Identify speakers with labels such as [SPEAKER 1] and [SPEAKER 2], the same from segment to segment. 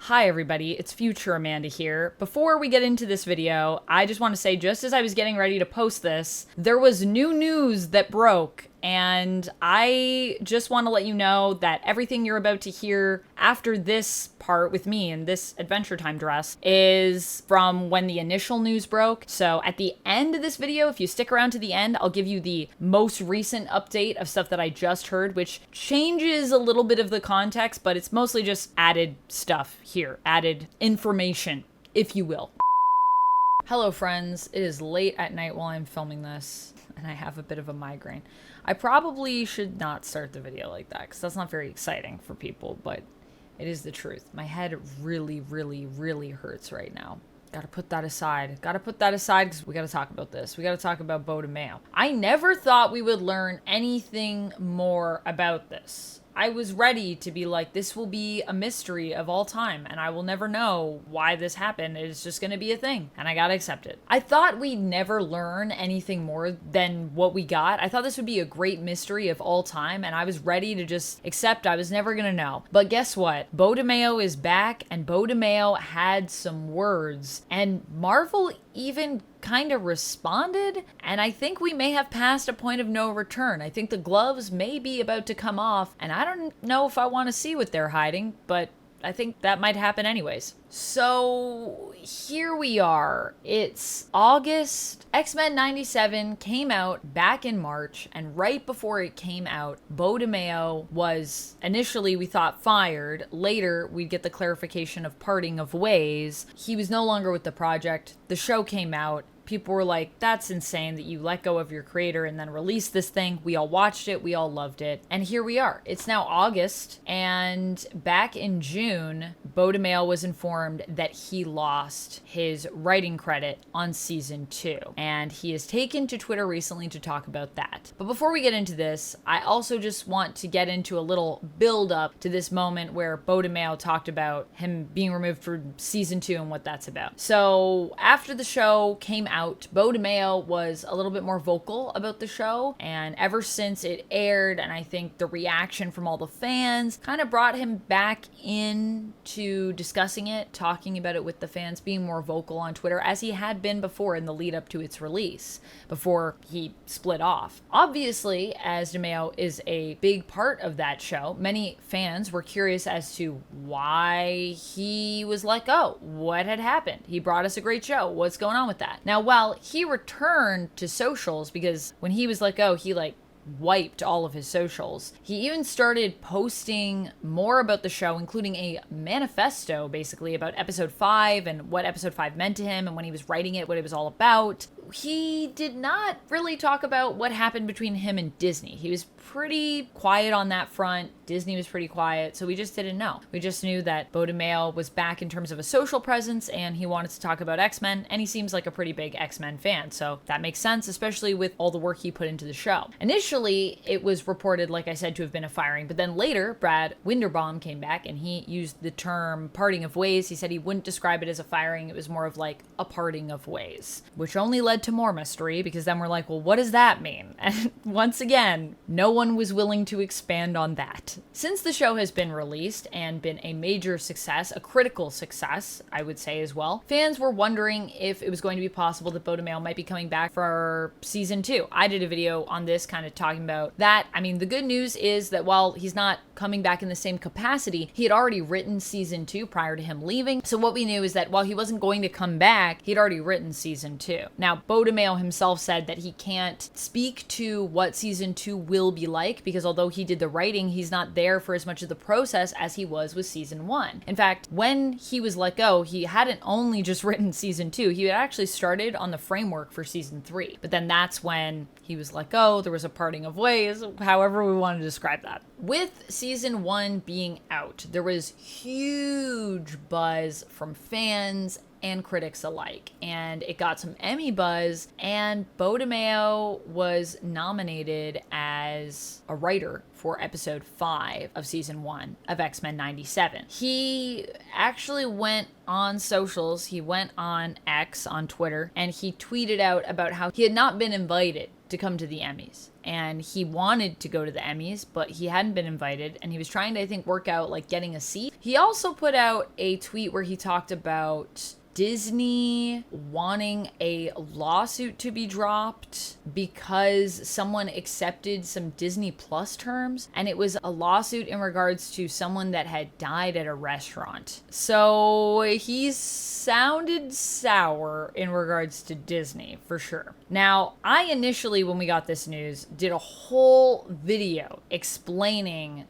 [SPEAKER 1] Hi everybody, it's future Amanda here. Before we get into this video, I just want to say, just as I was getting ready to post this, there was new news that broke, and I just want to let you know that everything you're about to hear after this part with me in this Adventure Time dress is from when the initial news broke. So at the end of this video, if you stick around to the end, I'll give you the most recent update of stuff that I just heard, which changes a little bit of the context, but it's mostly just added stuff here, added information, if you will. Hello friends, it is late at night while I'm filming this, and I have a bit of a migraine. I probably should not start the video like that, because that's not very exciting for people, but it is the truth. My head really hurts right now. Gotta put that aside. Gotta put that aside because we gotta talk about this. We gotta talk about Beau DeMayo. I never thought we would learn anything more about this. I was ready to be like, this will be a mystery of all time, and I will never know why this happened. It's just gonna be a thing, and I gotta accept it. I thought we'd never learn anything more than what we got. I thought this would be a great mystery of all time, and I was ready to just accept I was never gonna know. But guess what? Beau DeMayo is back, and Beau DeMayo had some words, and Marvel even kind of responded, and I think we may have passed a point of no return. I think the gloves may be about to come off, and I don't know if I want to see what they're hiding, but I think that might happen anyways. So here we are. It's August. X-Men 97 came out back in March, and right before it came out, Beau DeMayo was initially, we thought, fired. Later, we'd get the clarification of parting of ways. He was no longer with the project. The show came out. People were like, that's insane that you let go of your creator and then release this thing. We all watched it. We all loved it. And here we are. It's now August. And back in June, Beau DeMayo was informed that he lost his writing credit on season 2. And he has taken to Twitter recently to talk about that. But before we get into this, I also just want to get into a little build up to this moment where Beau DeMayo talked about him being removed for season 2 and what that's about. So after the show came out, Beau DeMayo was a little bit more vocal about the show, and ever since it aired, and I think the reaction from all the fans kind of brought him back into discussing it, talking about it with the fans, being more vocal on Twitter, as he had been before in the lead up to its release, before he split off. Obviously, as DeMayo is a big part of that show, many fans were curious as to why he was let go. What had happened? He brought us a great show. What's going on with that? Now, while he returned to socials, because when he was let go, he wiped all of his socials. He even started posting more about the show, including a manifesto basically about episode 5 and what episode 5 meant to him, and when he was writing it, what it was all about. He did not really talk about what happened between him and Disney. He was pretty quiet on that front. Disney was pretty quiet, so we just didn't know. We just knew that Beau DeMayo was back in terms of a social presence, and he wanted to talk about X-Men, and he seems like a pretty big X-Men fan, so that makes sense, especially with all the work he put into the show. Initially, it was reported, like I said, to have been a firing, but then later, Brad Winderbaum came back, and he used the term parting of ways. He said he wouldn't describe it as a firing, it was more of like a parting of ways, which only led to more mystery, because then we're like, well, what does that mean? And once again, no one was willing to expand on that. Since the show has been released and been a major success, a critical success, I would say as well, fans were wondering if it was going to be possible that Beau DeMayo might be coming back for season 2. I did a video on this kind of talking about that. I mean, the good news is that while he's not coming back in the same capacity, he had already written season 2 prior to him leaving. So what we knew is that while he wasn't going to come back, he'd already written season 2. Now, Beau DeMayo himself said that he can't speak to what season 2 will be like, because although he did the writing, he's not there for as much of the process as he was with season 1. In fact, when he was let go, he hadn't only just written season 2, he had actually started on the framework for season 3. But then that's when he was let go, there was a parting of ways, however we want to describe that. With season 1 being out, there was huge buzz from fans and critics alike, and it got some Emmy buzz, and Beau DeMayo was nominated as a writer for episode 5 of season 1 of X-Men 97. He actually went on socials, he went on X, on Twitter, and he tweeted out about how he had not been invited to come to the Emmys. And he wanted to go to the Emmys, but he hadn't been invited. And he was trying to, I think, work out like getting a seat. He also put out a tweet where he talked about Disney wanting a lawsuit to be dropped because someone accepted some Disney Plus terms, and it was a lawsuit in regards to someone that had died at a restaurant. So he sounded sour in regards to Disney, for sure. Now, I initially, when we got this news, did a whole video examining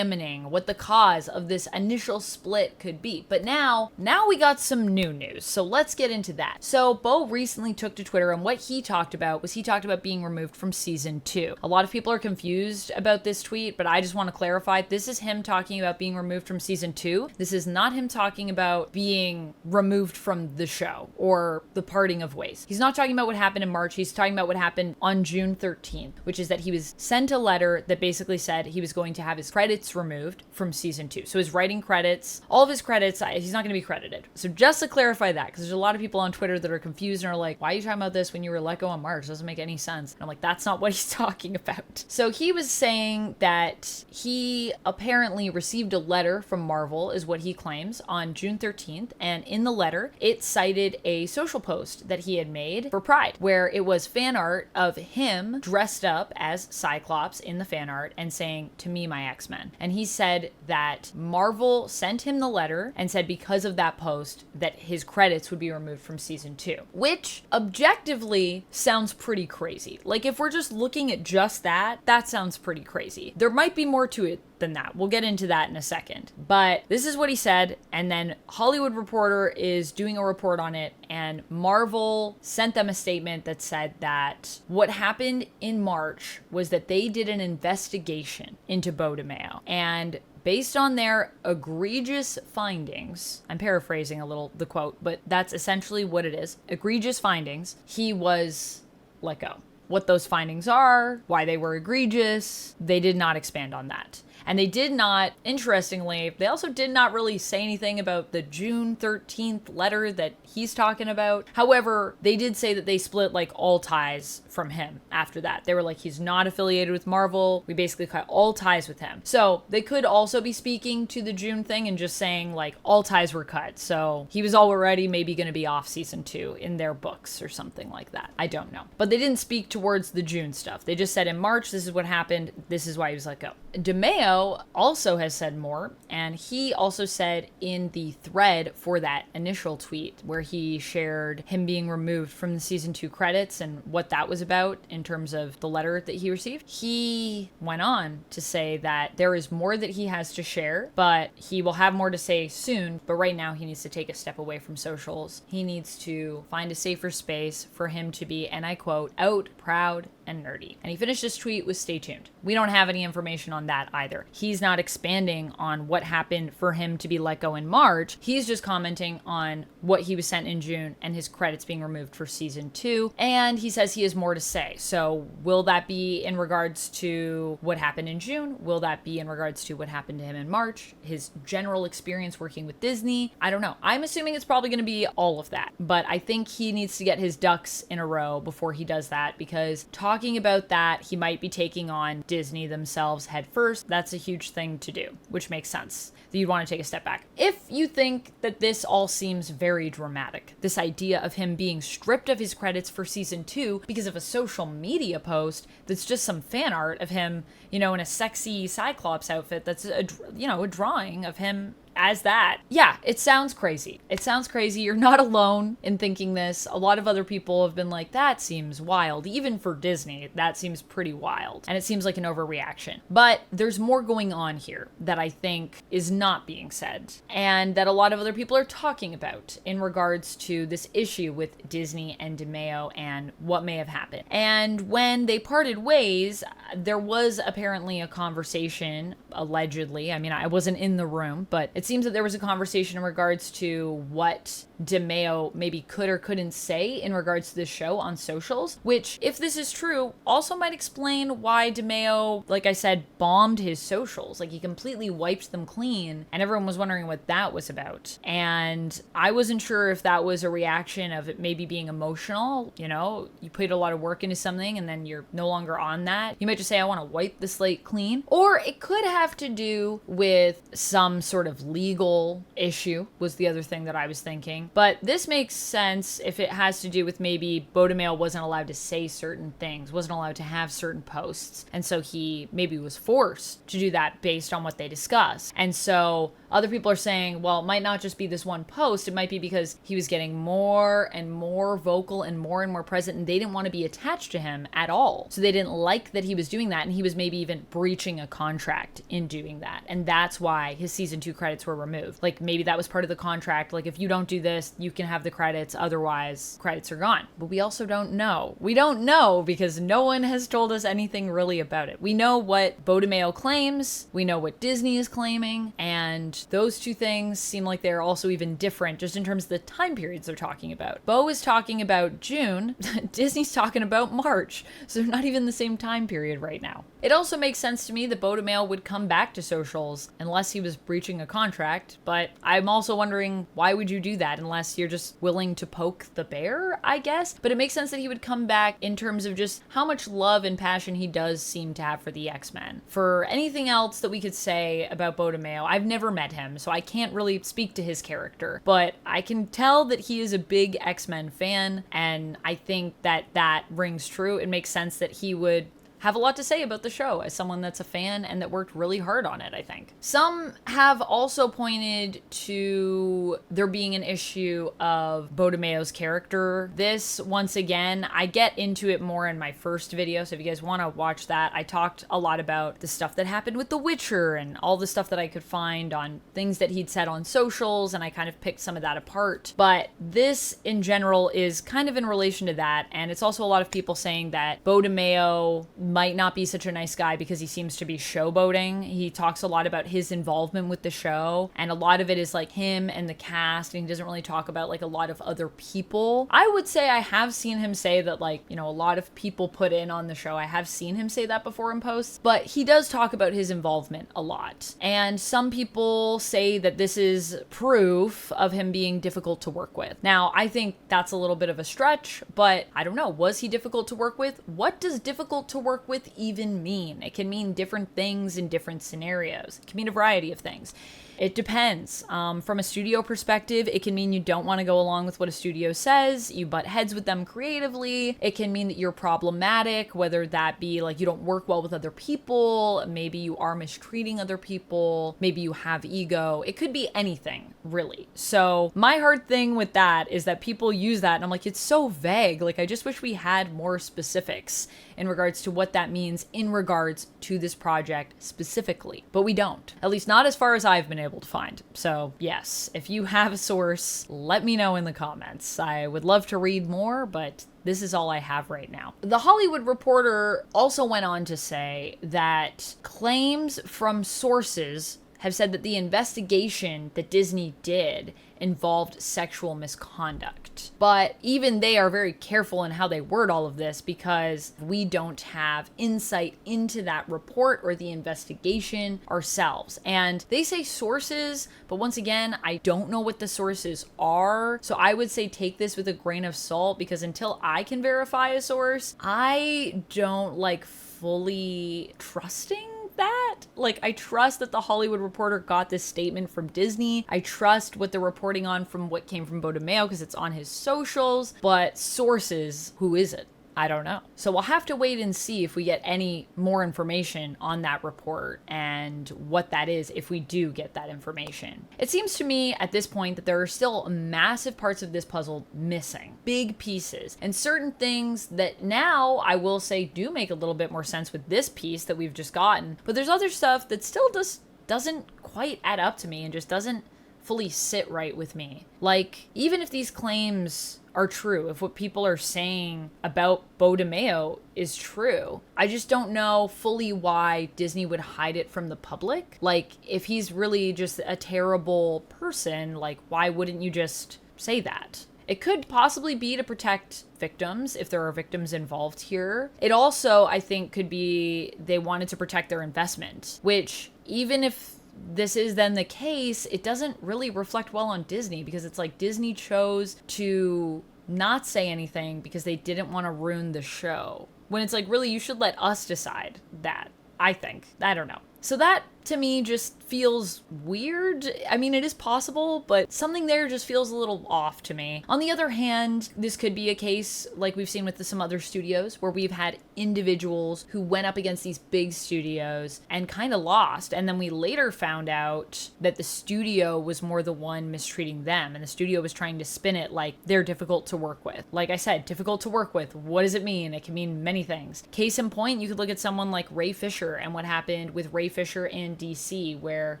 [SPEAKER 1] what the cause of this initial split could be. But now we got some new news. So let's get into that. So Beau recently took to Twitter, and what he talked about was being removed from season 2. A lot of people are confused about this tweet, but I just want to clarify, this is him talking about being removed from season 2. This is not him talking about being removed from the show or the parting of ways. He's not talking about what happened in March. He's talking about what happened on June 13th, which is that he was sent a letter that basically said he was going to have his credits removed from season 2. So his writing credits, all of his credits, he's not going to be credited. So just to clarify that, because there's a lot of people on Twitter that are confused and are like, why are you talking about this when you were let go in March? It doesn't make any sense. And I'm like, that's not what he's talking about. So he was saying that he apparently received a letter from Marvel, is what he claims, on June 13th. And in the letter, it cited a social post that he had made for Pride, where it was fan art of him dressed up as Cyclops in the fan art and saying, "To me, my X-Men." And he said that Marvel sent him the letter and said because of that post that his credits would be removed from season 2, which objectively sounds pretty crazy. Like, if we're just looking at just that sounds pretty crazy. There might be more to it than that. We'll get into that in a second. But this is what he said, and then Hollywood Reporter is doing a report on it, and Marvel sent them a statement that said that what happened in March was that they did an investigation into Beau DeMayo, and based on their egregious findings, I'm paraphrasing a little the quote, but that's essentially what it is, egregious findings, he was let go. What those findings are, why they were egregious, they did not expand on that. And they did not, interestingly, they also did not really say anything about the June 13th letter that he's talking about. However, they did say that they split like all ties from him after that. They were like, he's not affiliated with Marvel. We basically cut all ties with him. So they could also be speaking to the June thing and just saying like all ties were cut. So he was already maybe going to be off season 2 in their books or something like that. I don't know. But they didn't speak towards the June stuff. They just said in March, this is what happened. This is why he was let go. DeMayo also has said more, and he also said in the thread for that initial tweet where he shared him being removed from the season 2 credits and what that was about in terms of the letter that he received, he went on to say that there is more that he has to share, but he will have more to say soon, but right now he needs to take a step away from socials. He needs to find a safer space for him to be, and I quote, out, proud, and nerdy. And he finished his tweet with "stay tuned." We don't have any information on that either. He's not expanding on what happened for him to be let go in March. He's just commenting on what he was sent in June and his credits being removed for season 2. And he says he has more to say. So will that be in regards to what happened in June? Will that be in regards to what happened to him in March? His general experience working with Disney? I don't know. I'm assuming it's probably going to be all of that. But I think he needs to get his ducks in a row before he does that, because talking about that, he might be taking on Disney themselves head first. That's a huge thing to do, which makes sense that you'd want to take a step back. If you think that this all seems very dramatic, this idea of him being stripped of his credits for season 2 because of a social media post that's just some fan art of him, in a sexy Cyclops outfit, that's a drawing of him as that. Yeah, it sounds crazy. It sounds crazy. You're not alone in thinking this. A lot of other people have been like, that seems wild. Even for Disney, that seems pretty wild. And it seems like an overreaction. But there's more going on here that I think is not being said, and that a lot of other people are talking about in regards to this issue with Disney and DeMayo and what may have happened. And when they parted ways, there was apparently a conversation, allegedly. I mean, I wasn't in the room, but it It seems that there was a conversation in regards to what DeMayo maybe could or couldn't say in regards to this show on socials, which, if this is true, also might explain why DeMayo, like I said, bombed his socials. Like, he completely wiped them clean, and everyone was wondering what that was about. And I wasn't sure if that was a reaction of it maybe being emotional. You know, you put a lot of work into something and then you're no longer on that. You might just say, I want to wipe the slate clean. Or it could have to do with some sort of legal issue, was the other thing that I was thinking. But this makes sense if it has to do with maybe Beau DeMayo wasn't allowed to say certain things, wasn't allowed to have certain posts. And so he maybe was forced to do that based on what they discuss. And so other people are saying, well, it might not just be this one post. It might be because he was getting more and more vocal and more present, and they didn't want to be attached to him at all. So they didn't like that he was doing that, and he was maybe even breaching a contract in doing that. And that's why his season 2 credits were removed. Like, maybe that was part of the contract. Like, if you don't do this, you can have the credits. Otherwise, credits are gone. But we also don't know. We don't know because no one has told us anything really about it. We know what Beau DeMayo claims. We know what Disney is claiming. And those two things seem like they're also even different just in terms of the time periods they're talking about. Beau is talking about June. Disney's talking about March. So they're not even the same time period right now. It also makes sense to me that Beau DeMayo would come back to socials unless he was breaching a contract. But I'm also wondering, why would you do that unless you're just willing to poke the bear, I guess? But it makes sense that he would come back in terms of just how much love and passion he does seem to have for the X-Men. For anything else that we could say about Beau DeMayo, I've never met him, so I can't really speak to his character. But I can tell that he is a big X-Men fan, and I think that that rings true. It makes sense that he would have a lot to say about the show as someone that's a fan and that worked really hard on it, I think. Some have also pointed to there being an issue of Beau DeMayo's character. This, once again, I get into it more in my first video, so if you guys want to watch that, I talked a lot about the stuff that happened with The Witcher and all the stuff that I could find on things that he'd said on socials, and I kind of picked some of that apart. But this, in general, is kind of in relation to that, and it's also a lot of people saying that Beau DeMayo might not be such a nice guy because he seems to be showboating. He talks a lot about his involvement with the show, and a lot of it is like him and the cast, and he doesn't really talk about like a lot of other people. I would say I have seen him say that, like, you know, a lot of people put in on the show. I have seen him say that before in posts, but he does talk about his involvement a lot. And some people say that this is proof of him being difficult to work with. Now, I think that's a little bit of a stretch, but I don't know. Was he difficult to work with? What does difficult to work with even mean? It can mean different things in different scenarios. It can mean a variety of things. It depends. From a studio perspective, it can mean you don't want to go along with what a studio says. You butt heads with them creatively. It can mean that you're problematic, whether that be like you don't work well with other people. Maybe you are mistreating other people. Maybe you have ego. It could be anything, really. So my hard thing with that is that people use that and I'm like, it's so vague. Like, I just wish we had more specifics in regards to what that means in regards to this project specifically. But we don't. At least not as far as I've been able to find. So yes, if you have a source, let me know in the comments. I would love to read more, but this is all I have right now. The Hollywood Reporter also went on to say that claims from sources have said that the investigation that Disney did involved sexual misconduct. But even they are very careful in how they word all of this because we don't have insight into that report or the investigation ourselves. And they say sources, but once again, I don't know what the sources are. So I would say take this with a grain of salt because until I can verify a source, I don't like fully trusting that. Like, I trust that the Hollywood Reporter got this statement from Disney. I trust what they're reporting on from what came from Beau DeMayo because it's on his socials, but sources, who is it? I don't know. So we'll have to wait and see if we get any more information on that report and what that is if we do get that information. It seems to me at this point that there are still massive parts of this puzzle missing, big pieces, and certain things that now I will say do make a little bit more sense with this piece that we've just gotten. But there's other stuff that still just doesn't quite add up to me and just doesn't fully sit right with me. Like, even if these claims are true, if what people are saying about Beau DeMayo is true, I just don't know fully why Disney would hide it from the public. Like, if he's really just a terrible person, like, why wouldn't you just say that? It could possibly be to protect victims if there are victims involved here. It also, I think, could be they wanted to protect their investment, which, even if this is then the case, it doesn't really reflect well on Disney, because it's like Disney chose to not say anything because they didn't want to ruin the show. When it's like, really, you should let us decide that, I think. I don't know. So that, to me, just feels weird. I mean, it is possible, but something there just feels a little off to me. On the other hand, this could be a case like we've seen with some other studios where we've had individuals who went up against these big studios and kind of lost. And then we later found out that the studio was more the one mistreating them, and the studio was trying to spin it like they're difficult to work with. Like I said, difficult to work with. What does it mean? It can mean many things. Case in point, you could look at someone like Ray Fisher and what happened with Ray Fisher in DC, where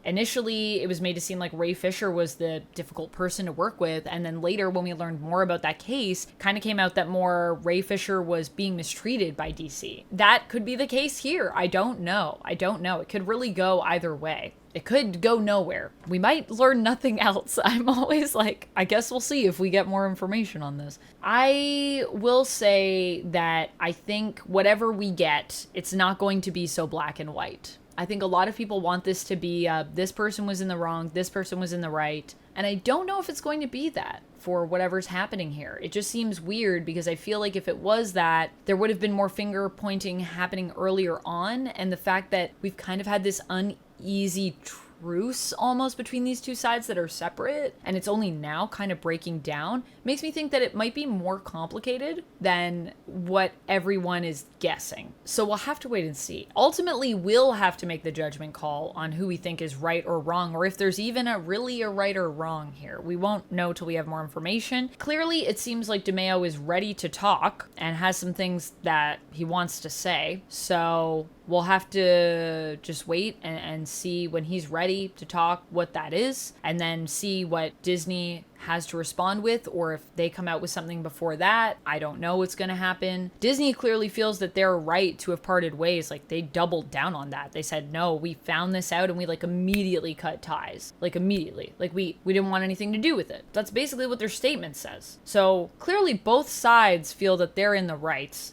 [SPEAKER 1] initially it was made to seem like Ray Fisher was the difficult person to work with, and then later when we learned more about that case, kind of came out that more Ray Fisher was being mistreated by DC. That could be the case here. I don't know. It could really go either way. It could go nowhere. We might learn nothing else. I'm always like, I guess we'll see if we get more information on this. I will say that I think whatever we get, it's not going to be so black and white. I think a lot of people want this to be, this person was in the wrong, this person was in the right. And I don't know if it's going to be that for whatever's happening here. It just seems weird, because I feel like if it was that, there would have been more finger pointing happening earlier on. And the fact that we've kind of had this uneasy truce almost between these two sides that are separate, and it's only now kind of breaking down, makes me think that it might be more complicated than what everyone is guessing. So we'll have to wait and see. Ultimately, we'll have to make the judgment call on who we think is right or wrong, or if there's even a right or wrong here. We won't know till we have more information. Clearly, it seems like DeMayo is ready to talk and has some things that he wants to say. So we'll have to just wait and see when he's ready to talk what that is, and then see what Disney has to respond with, or if they come out with something before that. I don't know what's going to happen. Disney clearly feels that they're right to have parted ways. Like, they doubled down on that. They said, no, we found this out and we like immediately cut ties. Like, immediately. Like, we didn't want anything to do with it. That's basically what their statement says. So clearly both sides feel that they're in the right,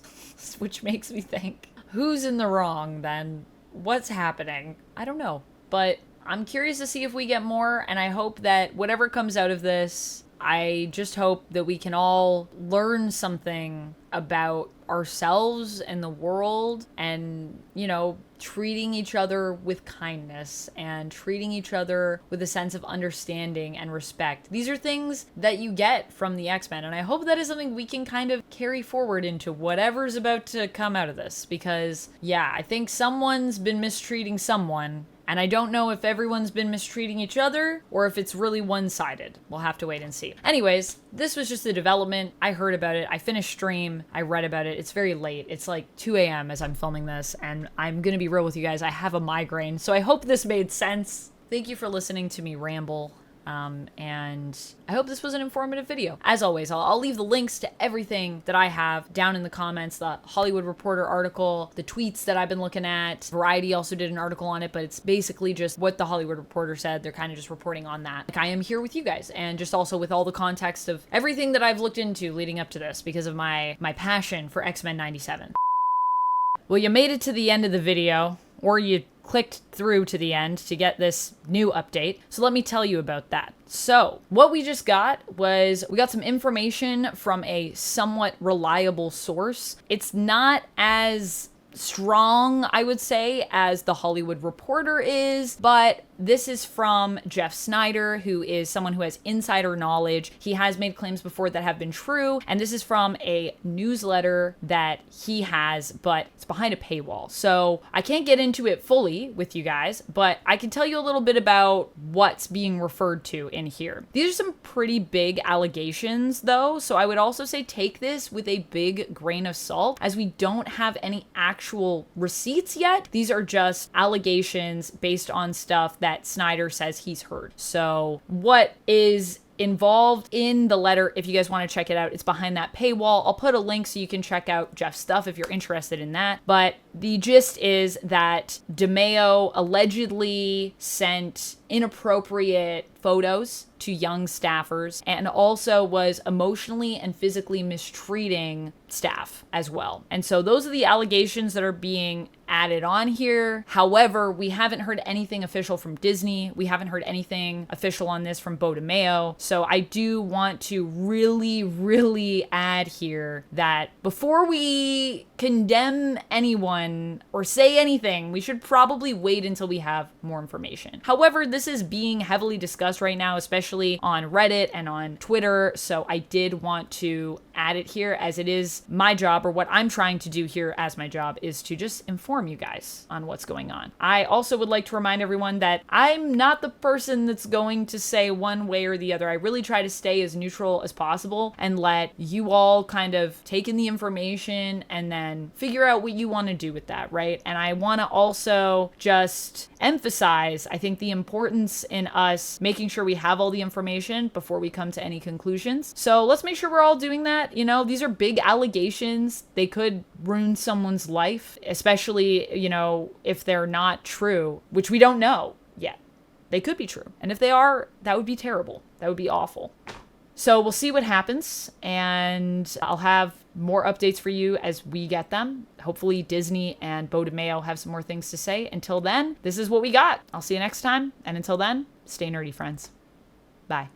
[SPEAKER 1] which makes me think, who's in the wrong then? What's happening? I don't know. But I'm curious to see if we get more, and I hope that whatever comes out of this, I just hope that we can all learn something about ourselves and the world, and, you know, treating each other with kindness and treating each other with a sense of understanding and respect. These are things that you get from the X-Men, and I hope that is something we can kind of carry forward into whatever's about to come out of this, because, yeah, I think someone's been mistreating someone, and I don't know if everyone's been mistreating each other or if it's really one-sided. We'll have to wait and see. Anyways, this was just a development. I heard about it. I finished stream. I read about it. It's very late. It's like 2 a.m. as I'm filming this, and I'm gonna be real with you guys. I have a migraine, so I hope this made sense. Thank you for listening to me ramble. And I hope this was an informative video. As always, I'll leave the links to everything that I have down in the comments, the Hollywood Reporter article, the tweets that I've been looking at. Variety also did an article on it, but it's basically just what the Hollywood Reporter said. They're kind of just reporting on that. Like, I am here with you guys, and just also with all the context of everything that I've looked into leading up to this because of my passion for X-Men 97. Well, you made it to the end of the video, or you clicked through to the end to get this new update. So let me tell you about that. So what we just got was, we got some information from a somewhat reliable source. It's not as strong, I would say, as the Hollywood Reporter is, but this is from Jeff Snyder, who is someone who has insider knowledge. He has made claims before that have been true, and this is from a newsletter that he has, but it's behind a paywall. So I can't get into it fully with you guys, but I can tell you a little bit about what's being referred to in here. These are some pretty big allegations, though, so I would also say take this with a big grain of salt, as we don't have any actual receipts yet. These are just allegations based on stuff that that Snyder says he's heard. So what is involved in the letter, if you guys want to check it out, it's behind that paywall. I'll put a link so you can check out Jeff's stuff if you're interested in that. But the gist is that DeMayo allegedly sent inappropriate photos to young staffers and also was emotionally and physically mistreating staff as well. And so those are the allegations that are being added on here. However, we haven't heard anything official from Disney. We haven't heard anything official on this from Beau DeMayo. So I do want to really add here that before we condemn anyone or say anything, we should probably wait until we have more information. However, this is being heavily discussed right now, especially on Reddit and on Twitter. So I did want to add it here, as it is my job, or what I'm trying to do here as my job is to just inform you guys on what's going on. I also would like to remind everyone that I'm not the person that's going to say one way or the other. I really try to stay as neutral as possible and let you all kind of take in the information and then figure out what you want to do with that, right? And I want to also just emphasize, I think, the importance in us making sure we have all the information before we come to any conclusions. So let's make sure we're all doing that. You know, these are big allegations. They could ruin someone's life, especially, you know, if they're not true, which we don't know yet. They could be true. And if they are, that would be terrible. That would be awful. So we'll see what happens, and I'll have more updates for you as we get them. Hopefully Disney and Beau DeMayo have some more things to say. Until then, this is what we got. I'll see you next time. And until then, stay nerdy, friends. Bye.